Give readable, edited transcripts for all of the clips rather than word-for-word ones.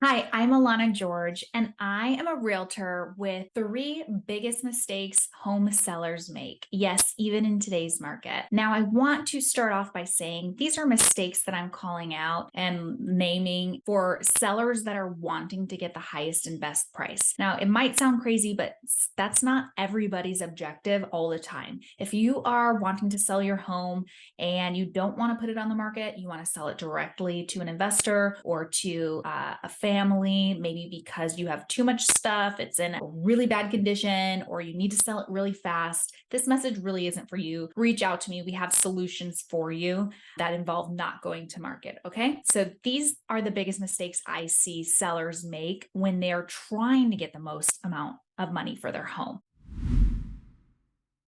Hi, I'm Alana George, and I am a realtor with three biggest mistakes home sellers make. Yes, even in today's market. Now, I want to start off by saying these are mistakes that I'm calling out and naming for sellers that are wanting to get the highest and best price. Now, it might sound crazy, but that's not everybody's objective all the time. If you are wanting to sell your home and you don't want to put it on the market, you want to sell it directly to an investor or to a family, maybe because you have too much stuff, it's in a really bad condition, or you need to sell it really fast. This message really isn't for you. Reach out to me. We have solutions for you that involve not going to market. Okay. So these are the biggest mistakes I see sellers make when they're trying to get the most amount of money for their home.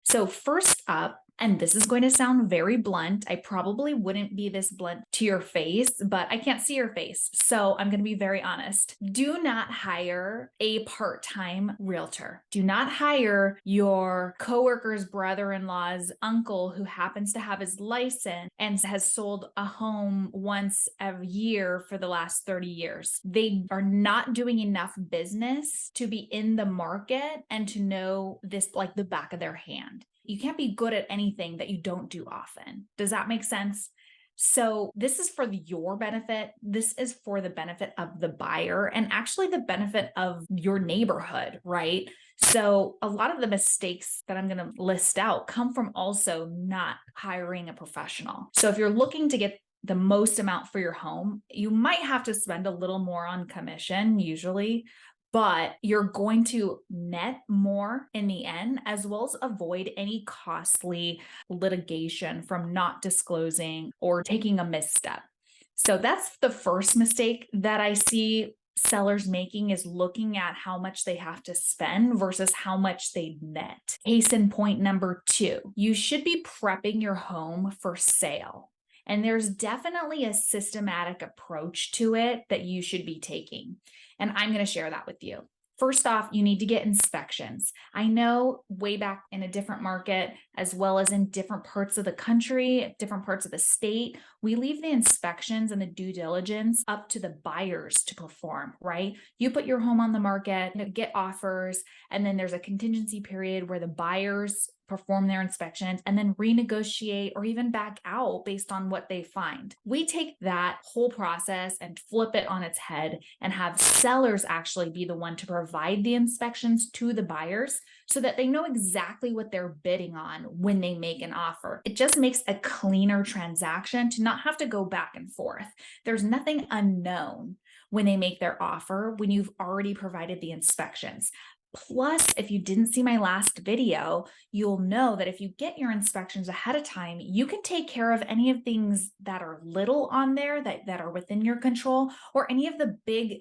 So, first up, and this is going to sound very blunt. I probably wouldn't be this blunt to your face, but I can't see your face. So I'm going to be very honest. Do not hire a part time realtor. Do not hire your coworker's brother in law's uncle who happens to have his license and has sold a home once a year for the last 30 years. They are not doing enough business to be in the market and to know this like the back of their hand. You can't be good at anything that you don't do often. Does that make sense? So, this is for your benefit. This is for the benefit of the buyer and actually the benefit of your neighborhood, right? So, a lot of the mistakes that I'm going to list out come from also not hiring a professional. So, if you're looking to get the most amount for your home, you might have to spend a little more on commission usually, but you're going to net more in the end, as well as avoid any costly litigation from not disclosing or taking a misstep. So that's the first mistake that I see sellers making is looking at how much they have to spend versus how much they net. Case in point number two, you should be prepping your home for sale. And there's definitely a systematic approach to it that you should be taking. And I'm going to share that with you. First off, you need to get inspections. I know way back in a different market, as well as in different parts of the country, different parts of the state, we leave the inspections and the due diligence up to the buyers to perform, right? You put your home on the market, get offers, and then there's a contingency period where the buyers perform their inspections and then renegotiate or even back out based on what they find. We take that whole process and flip it on its head and have sellers actually be the one to provide the inspections to the buyers so that they know exactly what they're bidding on when they make an offer. It just makes a cleaner transaction to not have to go back and forth. There's nothing unknown when they make their offer when you've already provided the inspections. Plus, if you didn't see my last video, you'll know that if you get your inspections ahead of time, you can take care of any of things that are little on there that are within your control, or any of the big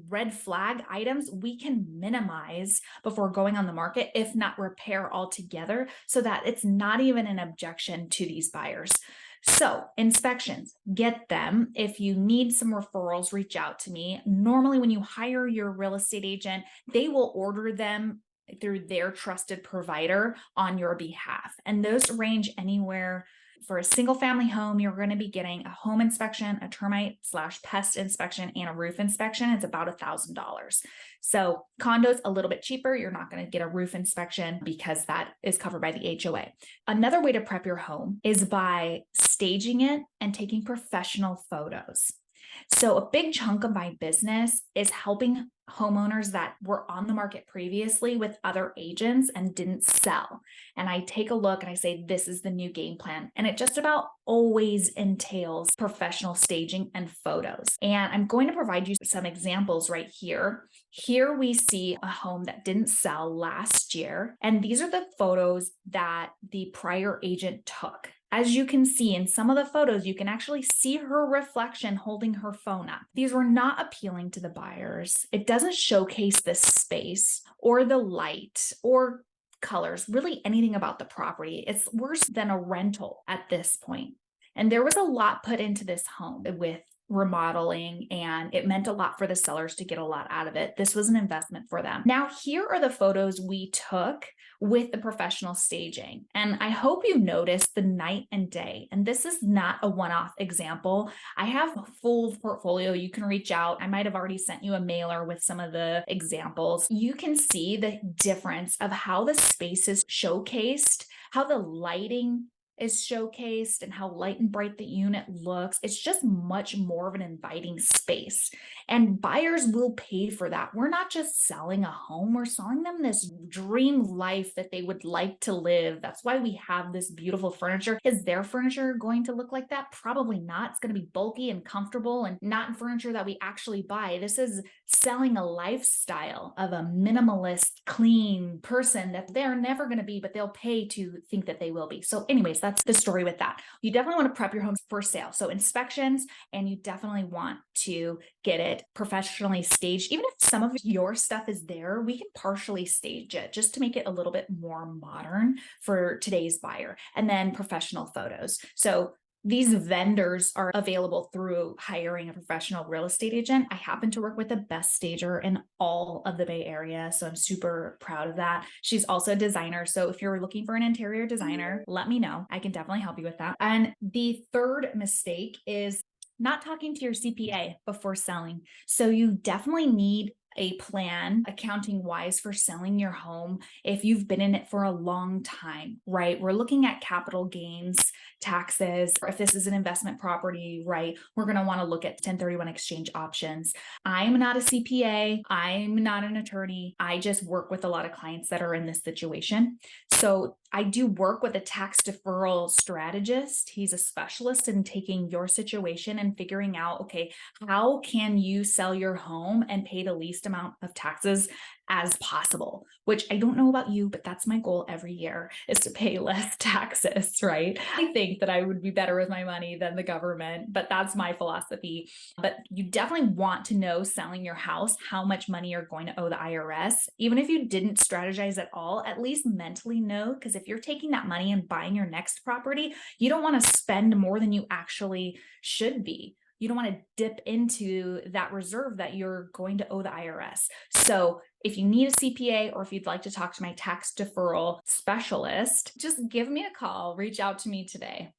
red flag items we can minimize before going on the market, if not repair altogether, so that it's not even an objection to these buyers. So, inspections, get them. If you need some referrals, reach out to me. Normally, when you hire your real estate agent, they will order them through their trusted provider on your behalf. And those range anywhere. For a single family home, you're going to be getting a home inspection, a termite/pest inspection, and a roof inspection. It's about $1,000. So condos a little bit cheaper. You're not going to get a roof inspection because that is covered by the HOA. Another way to prep your home is by staging it and taking professional photos. So a big chunk of my business is helping homeowners that were on the market previously with other agents and didn't sell. And I take a look and I say, this is the new game plan. And it just about always entails professional staging and photos. And I'm going to provide you some examples right here. Here we see a home that didn't sell last year. And these are the photos that the prior agent took. As you can see in some of the photos, you can actually see her reflection holding her phone up. These were not appealing to the buyers. It doesn't showcase the space or the light or colors, really anything about the property. It's worse than a rental at this point. And there was a lot put into this home with remodeling, and it meant a lot for the sellers to get a lot out of it. This was an investment for them. Now, here are the photos we took with the professional staging. And I hope you noticed the night and day. And this is not a one-off example. I have a full portfolio. You can reach out. I might have already sent you a mailer with some of the examples. You can see the difference of how the space is showcased, how the lighting is showcased, and how light and bright the unit looks. It's just much more of an inviting space. And buyers will pay for that. We're not just selling a home, we're selling them this dream life that they would like to live. That's why we have this beautiful furniture. Is their furniture going to look like that? Probably not. It's going to be bulky and comfortable and not furniture that we actually buy. This is selling a lifestyle of a minimalist, clean person that they're never going to be, but they'll pay to think that they will be. So anyways, that's the story with that. You definitely want to prep your home for sale. So inspections, and you definitely want to get it professionally staged. Even if some of your stuff is there, we can partially stage it just to make it a little bit more modern for today's buyer. And then professional photos. So these vendors are available through hiring a professional real estate agent. I happen to work with the best stager in all of the Bay Area, so I'm super proud of that. She's also a designer, so if you're looking for an interior designer, let me know. I can definitely help you with that. And the third mistake is not talking to your CPA before selling. So you definitely need a plan accounting wise for selling your home if you've been in it for a long time, right? We're looking at capital gains taxes, or if this is an investment property, right? We're going to want to look at 1031 exchange options. I'm not a CPA. I'm not an attorney. I just work with a lot of clients that are in this situation. So I do work with a tax deferral strategist. He's a specialist in taking your situation and figuring out, okay, how can you sell your home and pay the least amount of taxes as possible? Which I don't know about you, but that's my goal every year, is to pay less taxes, right? I think that I would be better with my money than the government, but that's my philosophy. But you definitely want to know, selling your house, how much money you're going to owe the IRS. Even if you didn't strategize at all, at least mentally know, because if you're taking that money and buying your next property, you don't want to spend more than you actually should be. You don't want to dip into that reserve that you're going to owe the IRS. So if you need a CPA, or if you'd like to talk to my tax deferral specialist, just give me a call, reach out to me today.